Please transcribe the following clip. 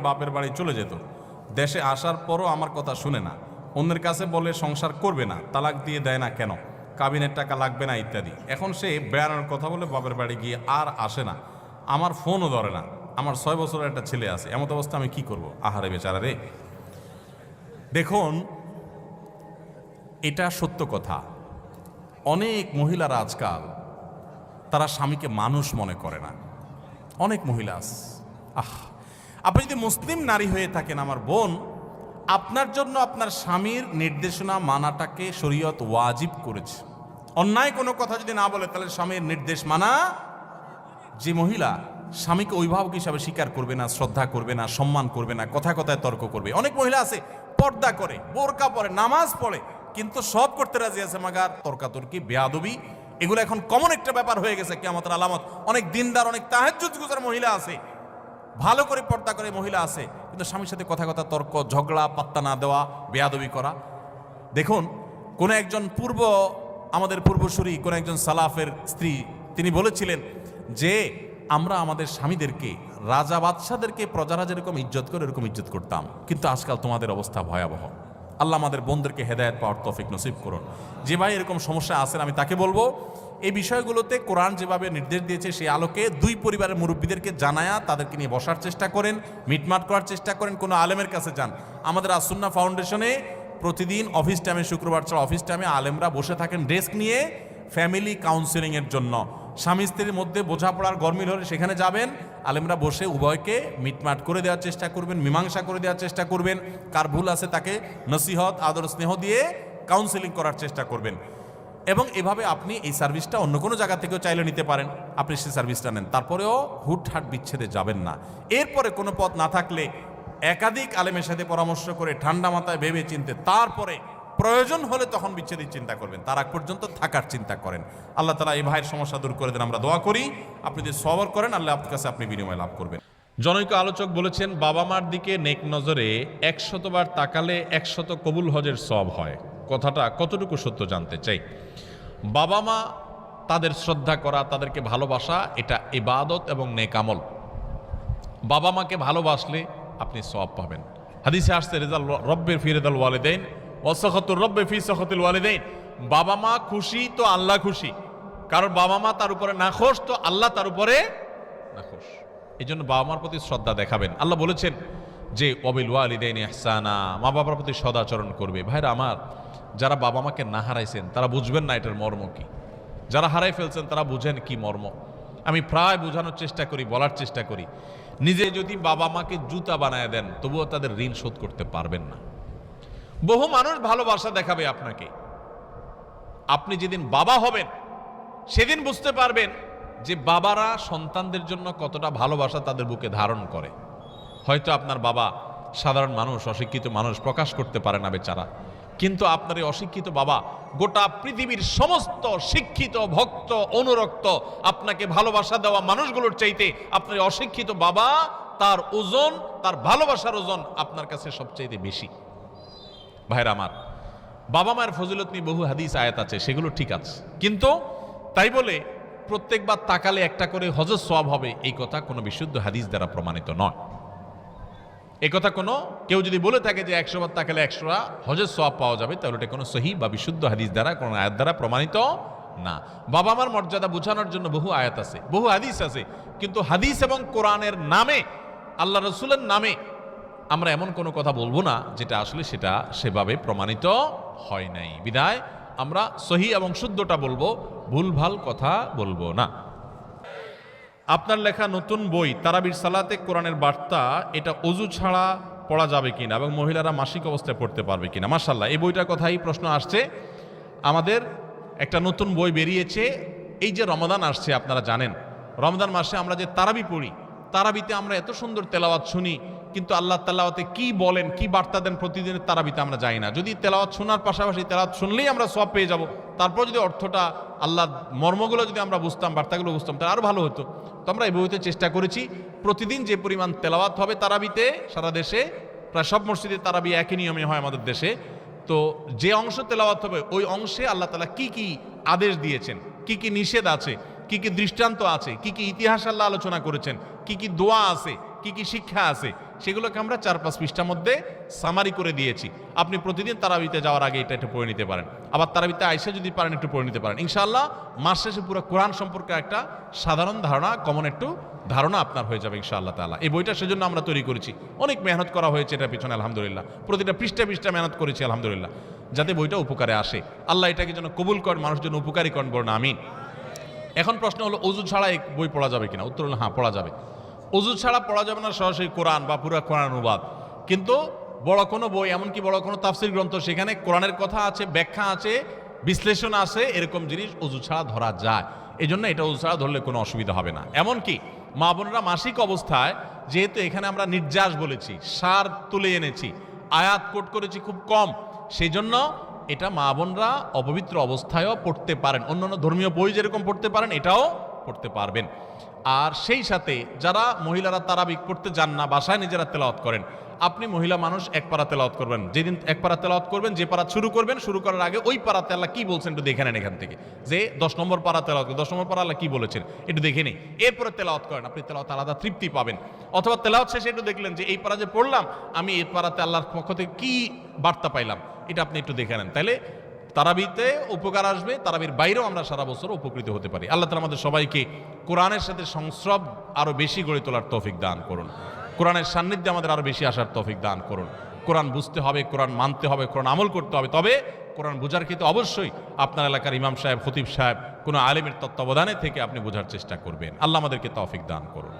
বাপের বাড়ি চলে যেত, দেশে আসার পরও আমার কথা শুনে না, অন্যের কাছে বলে সংসার করবে না, তালাক দিয়ে দেয় না কেন, কাবিনের টাকা লাগবে না ইত্যাদি। এখন সে বেড়ানোর কথা বলে বাপের বাড়ি গিয়ে আর আসে না, আমার ফোনও ধরে না, আমার 6 বছরের একটা ছেলে আছে, এমন অবস্থা আমি কি করব? আহারে বেচারা রে। দেখুন, এটা সত্য কথা। অনেক মহিলারা আজকাল তারা স্বামীকে মানুষ মনে করে না। অনেক মহিলা আছে। আপনি যদি মুসলিম নারী হয়ে থাকেন আমার বোন, আপনার জন্য আপনার স্বামীর নির্দেশনা মানাটাকে শরীয়ত ওয়াজিব করেছে। অন্যায় কোনো কথা যদি না বলে তাহলে স্বামীর নির্দেশ মানা। যে মহিলা স্বামীকে অভিভাবক হিসাবে স্বীকার করবে না, শ্রদ্ধা করবে না, সম্মান করবে না, কথায় কথায় তর্ক করবে। অনেক মহিলা আছে পর্দা করে, বোরকা পরে, নামাজ পড়ে, কিন্তু সব করতে রাজি আছে, মাগার তর্কাতর্কি, বেয়াদবি, এগুলো এখন কমন একটা ব্যাপার হয়ে গেছে, কিয়ামতের আলামত। অনেক দিনদার, অনেক তাহাজ্জুদ গুজার মহিলা আছে, ভালো করে পর্দা করে মহিলা আছে, কিন্তু স্বামীর সাথে কথা কথা তর্ক, ঝগড়া, পাত্তা না দেওয়া, বেয়াদবি করা। দেখুন, কোন একজন আমাদের পূর্বসূরি, কোন একজন সালাফের স্ত্রী, তিনি বলেছিলেন যে আমরা আমাদের স্বামীদেরকে, রাজা বাদশাদেরকে প্রজারা যেরকম ইজ্জত করে এরকম ইজ্জত করতাম, কিন্তু আজকাল তোমাদের অবস্থা ভয়াবহ। আল্লাহ আমাদের বোনদেরকে হেদায়েত পাওয়ার তৌফিক নসিব করুন। যে ভাই এরকম সমস্যা আছেন, আমি তাকে বলবো এই বিষয়গুলোতে কোরআন যেভাবে নির্দেশ দিয়েছে সেই আলোকে দুই পরিবারের মুরব্বীদেরকে জানায়া তাদেরকে নিয়ে বসার চেষ্টা করেন, মিটমাট করার চেষ্টা করেন, কোনো আলেমের কাছে যান। আমাদের আসুন্নাহ ফাউন্ডেশনে প্রতিদিন অফিস টাইমে, শুক্রবার ছাড়া অফিস টাইমে আলেমরা বসে থাকেন ডেস্ক নিয়ে ফ্যামিলি কাউন্সেলিংয়ের জন্য। স্বামী স্ত্রীর মধ্যে বোঝাপড়ার গরমিল হলে সেখানে যাবেন, আলেমরা বসে উভয়কে মিটমাট করে দেওয়ার চেষ্টা করবেন, মীমাংসা করে দেওয়ার চেষ্টা করবেন। কার ভুল আছে তাকে নসিহত, আদর, স্নেহ দিয়ে কাউন্সেলিং করার চেষ্টা করবেন। এবং এভাবে আপনি এই সার্ভিসটা অন্য কোনো জায়গা থেকেও চাইলে নিতে পারেন, আপনি সেই সার্ভিসটা নেন। তারপরেও হুটহাট বিচ্ছেদে যাবেন না। এরপরে কোনো পথ না থাকলে একাধিক আলেমের সাথে পরামর্শ করে ঠান্ডা মাথায় ভেবে চিনতে তারপরে প্রয়োজন হলে তখন বিচ্ছেদের চিন্তা করবেন, তার আগ পর্যন্ত থাকার চিন্তা করেন। আল্লাহ তাআলা এই ভাইয়ের সমস্যা দূর করে দেন, আমরা দোয়া করি। আপনি যদি সবর করেন, আল্লাহ আপনার কাছে আপনি বিনিময় লাভ করবেন। জনৈক আলোচক বলেছেন, বাবা মার দিকে নেক নজরে 100 বার তাকালে 100 কবুল হজের সওয়াব হয়। কথাটা কতটুকু সত্য জানতে চাই। বাবা মা, তাদের শ্রদ্ধা করা, তাদেরকে ভালোবাসা, এটা ইবাদত এবং নেক আমল। বাবা মাকে ভালোবাসলে আপনি সওয়াব পাবেন। হাদিসে আসছে, রিদাল রব্বির ফি রিদাল ওয়ালিদাইন ওয়া সাখাতুর রব্বি ফি সাখাতিল ওয়ালিদাইন। বাবা মা খুশি তো আল্লাহ খুশি, কারণ বাবা মা তার উপরে নাখোশ তো আল্লাহ তার উপরে নাখোশ। এই জন্য বাবা মার প্রতি শ্রদ্ধা দেখাবেন। আল্লাহ বলেছেন যে ওয়াবিল ওয়ালিদাইনি ইহসানা, মা বাবার প্রতি সদাচরণ করবে। ভাইরা আমার, যারা বাবা মাকে না হারাইছেন তারা বুঝবেন না এটার মর্ম কি, যারা হারাই ফেলছেন তারা বুঝেন কি মর্ম। আমি প্রায় বোঝানোর চেষ্টা করি, বলার চেষ্টা করি, নিজে যদি বাবা মাকে জুতা বানায় দেন তবুও তাদের ঋণ শোধ করতে পারবেন না। বহু মানুষ ভালোবাসা দেখাবে আপনাকে, আপনি যেদিন বাবা হবেন সেদিন বুঝতে পারবেন যে বাবারা সন্তানদের জন্য কতটা ভালোবাসা তাদের বুকে ধারণ করে। হয়তো আপনার বাবা সাধারণ মানুষ, অশিক্ষিত মানুষ, প্রকাশ করতে পারে না বেচারা, কিন্তু আপনার এই অশিক্ষিত বাবা গোটা পৃথিবীর সমস্ত শিক্ষিত, ভক্ত, অনুরক্ত, আপনাকে ভালোবাসা দেওয়া মানুষগুলোর চাইতে আপনার অশিক্ষিত বাবা, তার ওজন, তার ভালোবাসার ওজন আপনার কাছে সবচাইতে বেশি। ভাইরা আমার, বাবা মায়ের ফজিলত নিয়ে বহু হাদিস আয়াত আছে, সেগুলো ঠিক আছে, কিন্তু তাই বলে প্রত্যেকবার তাকালে একটা করে হজের সওয়াব হবে এই কথা কোনো বিশুদ্ধ হাদিস দ্বারা প্রমাণিত নয়। এই কথা কোনো কেউ যদি বলে থাকে যে 100 বার তাকালে 100টা হজের সওয়াব পাওয়া যাবে, তাহলে এটা কোনো সহিহ বা বিশুদ্ধ হাদিস দ্বারা, কোনো আয়াত দ্বারা প্রমাণিত না। বাবা মার মর্যাদা বোঝানোর জন্য বহু আয়াত আছে, বহু হাদিস আছে, কিন্তু হাদিস এবং কোরআনের নামে, আল্লাহ রসুলের নামে আমরা এমন কোনো কথা বলবো না যেটা আসলে সেটা সেভাবে প্রমাণিত হয় নাই। বিধায় আমরা সহিহ এবং শুদ্ধটা বলবো, ভুলভাল কথা বলবো না। আপনার লেখা নতুন বই তারাবির সালাতে কোরআনের বার্তা, এটা ওযু ছাড়া পড়া যাবে কিনা এবং মহিলারা মাসিক অবস্থায় পড়তে পারবে কিনা? মাশাআল্লাহ, এই বইটার কথাই প্রশ্ন আসছে। আমাদের একটা নতুন বই বেরিয়েছে। এই যে রমাদান আসছে, আপনারা জানেন রমজান মাসে আমরা যে তারাবি পড়ি, তারাবিতে আমরা এত সুন্দর তেলাওয়াত শুনি, কিন্তু আল্লাহ তেলাওয়াতে কি বলেন, কি বার্তা দেন প্রতিদিনের তারাবিতে আমরা যাই না। যদি তেলাওয়াত শোনার পাশাপাশি তেলাওয়াত শুনলেই আমরা সওয়াব পেয়ে যাব, তারপর যদি অর্থটা, আল্লাহর মর্মগুলো যদি আমরা বুঝতাম, বার্তাগুলো বুঝতাম, তাহলে আরও ভালো হতো। তো আমরা এই বইতে চেষ্টা করেছি প্রতিদিন যে পরিমাণ তেলাওয়াত হবে তারাবিতে, সারা দেশে প্রায় সব মসজিদে তারাবি একই নিয়মে হয় আমাদের দেশে, তো যে অংশ তেলাওয়াত হবে ওই অংশে আল্লাহ তাআলা কি কি আদেশ দিয়েছেন, কি কি নিষেধ আছে, কি কি দৃষ্টান্ত আছে, কি কি ইতিহাস আল্লাহ আলোচনা করেছেন, কি কি দোয়া আছে, কি কি শিক্ষা আছে, সেগুলোকে আমরা 4-5 পৃষ্ঠার মধ্যে সামারি করে দিয়েছি। আপনি প্রতিদিন তারাবিতে যাওয়ার আগে এটা একটু পড়ে নিতে পারেন, আবার তারাবিতে আইসা যদি পারেন একটু পড়ে নিতে পারেন। ইনশাআল্লাহ মাস শেষে পুরো কোরআন সম্পর্কে একটা সাধারণ ধারণা, কমন একটু ধারণা আপনার হয়ে যাবে ইনশাআল্লাহ তাআলা। এই বইটা সেজন্য আমরা তৈরি করেছি, অনেক মেহনত করা হয়েছে এটার পিছনে আলহামদুলিল্লাহ, প্রতিটা পৃষ্ঠা মেহনত করেছি আলহামদুলিল্লাহ, যাতে বইটা উপকারে আসে। আল্লাহ এটাকে যেন কবুল করেন, মানুষ যেন উপকারী করেন, বলুন আমিন। এখন প্রশ্ন হলো ওযু ছাড়া এই বই পড়া যাবে কিনা? উত্তর হলো হ্যাঁ, পড়া যাবে। ওযু ছাড়া পড়া যাবে না সরাসরি কোরআন বা পুরো কোরআন অনুবাদ, কিন্তু বড় কোনো বই, এমনকি বড় কোনো তাফসীর গ্রন্থ, সেখানে কোরআনের কথা আছে, ব্যাখ্যা আছে, বিশ্লেষণ আছে, এরকম জিনিস ওযু ছাড়া ধরা যায়। এই জন্য এটা ওযু ছাড়া ধরলে কোনো অসুবিধা হবে না। এমনকি মা বোনেরা মাসিক অবস্থায়, যেহেতু এখানে আমরা নির্যাস বলেছি, সার তুলে এনেছি, আয়াত কোট করেছি খুব কম, সেই জন্য এটা মা বোনরা অপবিত্র অবস্থায়ও পড়তে পারেন। অন্যান্য ধর্মীয় বই যেরকম পড়তে পারেন এটাও পড়তে পারবেন। আর সেই সাথে যারা মহিলারা তারাবি পড়তে যান না, বাসায় নিজেরা তেলাওয়াত করেন, আপনি মহিলা মানুষ এক পারা তেলাওয়াত করবেন। যেদিন এক পারা তেলাওয়াত করবেন, যে পারা শুরু করবেন, শুরু করার আগে ওই পারাতে আল্লাহ কি বলছেন একটু দেখে নেন। এখান থেকে যে 10 নম্বর পারা তেলাওয়াত, 10 নম্বর পারা আল্লাহ কি বলেছেন একটু দেখে নিন, এরপরে তেলাওয়াত করেন। আপনি তেলাওয়াত আলাদা তৃপ্তি পাবেন। অথবা তেলাওয়াত শেষে একটু দেখলেন যে এই পারা যে পড়লাম, আমি এই পারাতে আল্লাহর পক্ষ থেকে কি বার্তা পাইলাম, এটা আপনি একটু দেখে নেন। তাইলে তারাবিতে উপকার আসবে, তারাবির বাইরেও আমরা সারা বছর উপকৃত হতে পারি। আল্লাহ তাআলা আমাদের সবাইকে কোরআনের সাথে সংস্রব আরো বেশি গড়ে তোলার তৌফিক দান করুন। কোরআনের সান্নিধ্যে আমাদের আরো বেশি আসার তৌফিক দান করুন। কোরআন বুঝতে হবে, কোরআন মানতে হবে, কোরআন আমল করতে হবে। তবে কোরআন বোঝার ক্ষেত্রে অবশ্যই আপনার এলাকার ইমাম সাহেব, খতিব সাহেব, কোনো আলেমের তত্ত্বাবধানে থেকে আপনি বোঝার চেষ্টা করবেন। আল্লাহ আমাদেরকে তৌফিক দান করুন।